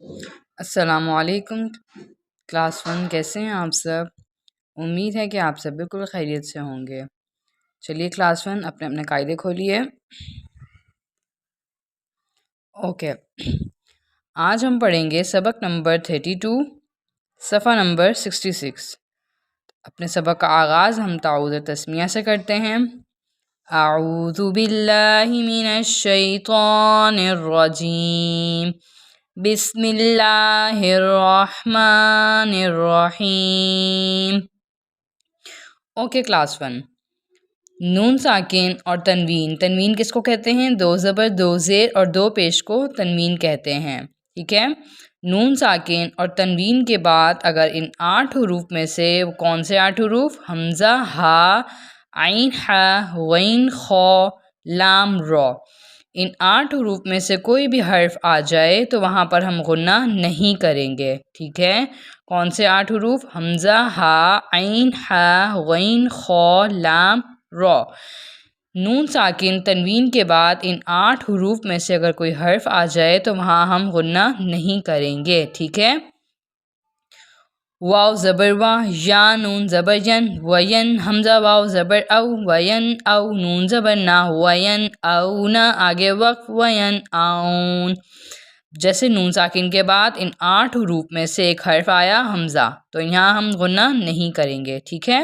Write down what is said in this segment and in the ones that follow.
السلام علیکم کلاس 1 کیسے ہیں آپ سب؟ امید ہے کہ آپ سب بالکل خیریت سے ہوں گے۔ چلیے کلاس 1 اپنے قاعدے کھولیے۔ اوکے، آج ہم پڑھیں گے سبق نمبر 32 صفحہ نمبر 66۔ اپنے سبق کا آغاز ہم تعوذ تسمیہ سے کرتے ہیں۔ اعوذ باللہ من الشیطان الرجیم، بسم اللہ الرحمن الرحیم۔ اوکے کلاس 1، نون ساکن اور تنوین۔ تنوین کس کو کہتے ہیں؟ دو زبر، دو زیر اور دو پیش کو تنوین کہتے ہیں، ٹھیک ہے۔ نون ساکن اور تنوین کے بعد اگر ان 8 حروف میں سے کون سے 8 حروف؟ حمزہ، ہا، عین، ح، غین، خ، لام، را، ان 8 حروف میں سے کوئی بھی حرف آ جائے تو وہاں پر ہم غنہ نہیں کریں گے، ٹھیک ہے۔ کون سے 8 حروف؟ حمزہ، ہا، عین، ح، غین، خ، لام، را۔ نون ساکن تنوین کے بعد ان 8 حروف میں سے اگر کوئی حرف آ جائے تو وہاں ہم غنہ نہیں کریں گے، ٹھیک ہے۔ واو زبر وا، یا نون زبر ین، وین، حمزہ واو زبر او، وین او، نون زبر نا، وین اون، آگے وقف، وین اون۔ جیسے نون ساکن کے بعد ان 8 حروف میں سے ایک حرف آیا حمزہ، تو یہاں ہم غنہ نہیں کریں گے، ٹھیک ہے۔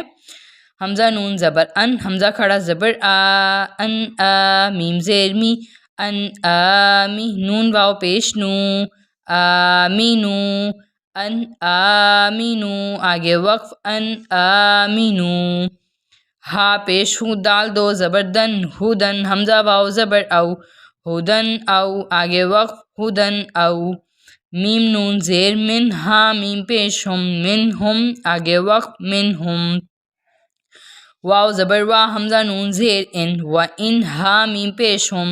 حمزہ نون زبر ان، حمزہ کھڑا زبر آ، ان آ، میم زیر می، ان آمی، نون واو پیش نو، آمینو، ان آمینو، آگے وقف، ان آمینو۔ ہا پیش ہو، دال دو زبر دن، ہدن، حمزہ واو زبر او، ہدن او، آگے وقف، ہدن او۔ میم نون زیر من، ہا میم پیش ہم، من ہم، آگے وقف، من ہم۔ واو زبر وا، حمزہ نون زیر ان، و ان، ہا میم پیش ہم،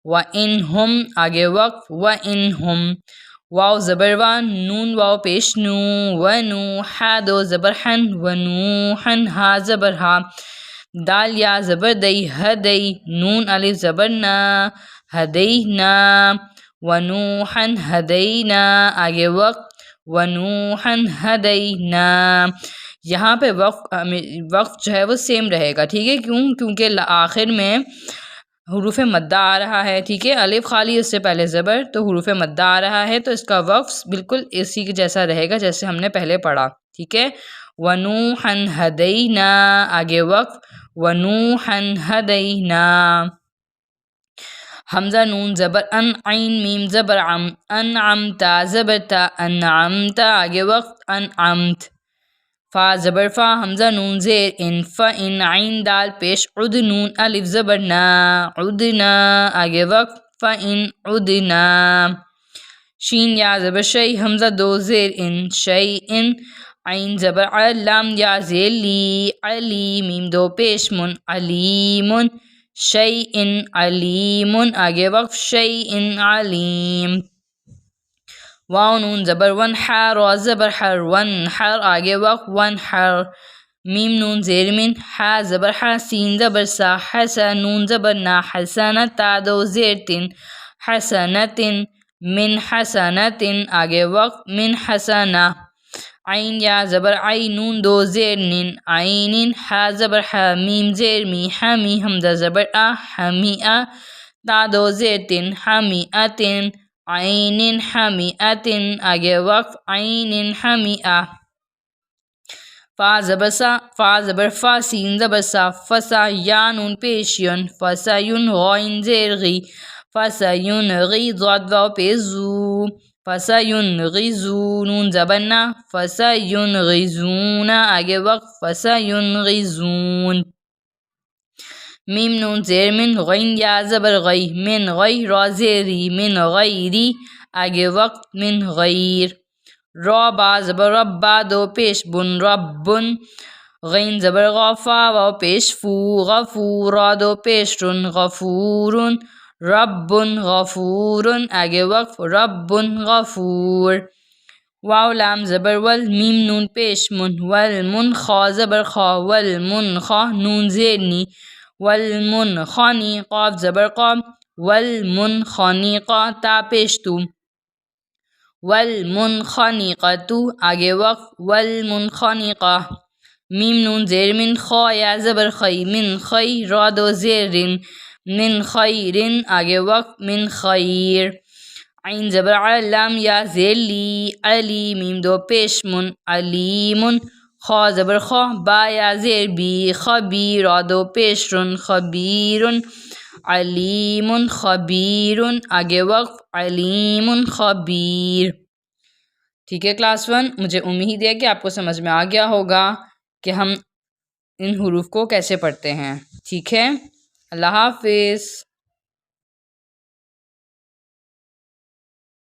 و ان ہم، آگے وقف، و ان ہم۔ واو زبر وا، نون واو پیش نو، و نو، حا دو زبر حن، و نوحن، ہا زبر ہا۔ دال یا زبر دئی، ہدئی، نون الف زبر نا، ہدینا، و نوحن ہدینا، آگے وقف، و نوحن ہدینا۔ یہاں پہ وقف جو ہے وہ سیم رہے گا، ٹھیک ہے، کیونکہ آخر میں حروف مدہ آ رہا ہے، ٹھیک ہے، الف خالی اس سے پہلے زبر، تو حروف مدہ آ رہا ہے، تو اس کا وقف بالکل اسی کے جیسا رہے گا جیسے ہم نے پہلے پڑھا، ٹھیک ہے۔ وَنُوحًا هَدَيْنَا، آگے وقف، وَنُوحًا هَدَيْنَا۔ حمزہ نون زبر ان، عین میم زبر عم، انعمتا زبر تا، انعمت، آگے وقف، انعمت۔ فا زبر فا، حمزہ نون زیر ان، فَإِن، عین دال پیش عد، نون الف زبر نا، عدنا، آگے وقف، فَإِن عدنا۔ شین یا زبر شی، حمزہ دو زیر ان، شیئن، عین زبر ع، لام یا زیر لی، علی، میم دو پیش من، علیمن، شیئن علیمن، آگے وقف، شیئن علیم۔ واو نون زبر ون، حا را زبر حر، ون حر، آگے وقف، ون حر۔ میم نون زیر من، حا زبر حا، سین زبر سا، حسا، نون زبر نا، حسنہ، تا دو زیر تن، حسنتن، من حسنتن، آگے وقف، من حسنہ۔ عین یا زبر عی، نون دو زیر نن، عینن، حا زبر حا، میم زیر می، حمی، حمزہ زبر آ، حمیآ، تا دو زیر تن، حمیآتن، عین حمیآتن، آگے وقف، عین حمیآ۔ فا زبر سا، فا زبر فا، سین زبر سا، فسا، یا نون پیش ین، فسین، غین زیر غی، فسین غی، ضاد واو پیش زو، فسین غیزو، نون زبر نا، فسین غیزون، آگے وقف، فسین غیزون۔ میم نون زیر من، غین یا زبر غی، من غی، را زیری، من غیری، آگے وقف، من غیر۔ را با زبر رب، با دو پیش بن، ربن، غین زبر غا، فا واو پیش فو، غفور، را دو پیش رن، غفورن، ربن غفورن، آگے وقف، ربن غفور۔ واو لام زبر ول، میم نون پیش من، والمن، خا زبر خا، والمن خا، نون زیر نی، والمن خانی، قاف زبر قا، والمن خانقا، تا پیش تو، والمنخنقۃ آگے وقف والمنخنقہ میم نون زیر من خا یا زبر خی من خی را دو زیر رن من خیرن آگے وقف من خیر عین زبر علام یا زیر لی علی میم دو پیش من علیم خا زبر خا با یا زیر بی خبیر را دو پیش رن خبیر علیم خبیر آگے وقف علیم خبیر۔ ٹھیک ہے کلاس 1، مجھے امید ہے کہ آپ کو سمجھ میں آ گیا ہوگا کہ ہم ان حروف کو کیسے پڑھتے ہیں۔ ٹھیک ہے، اللہ حافظ۔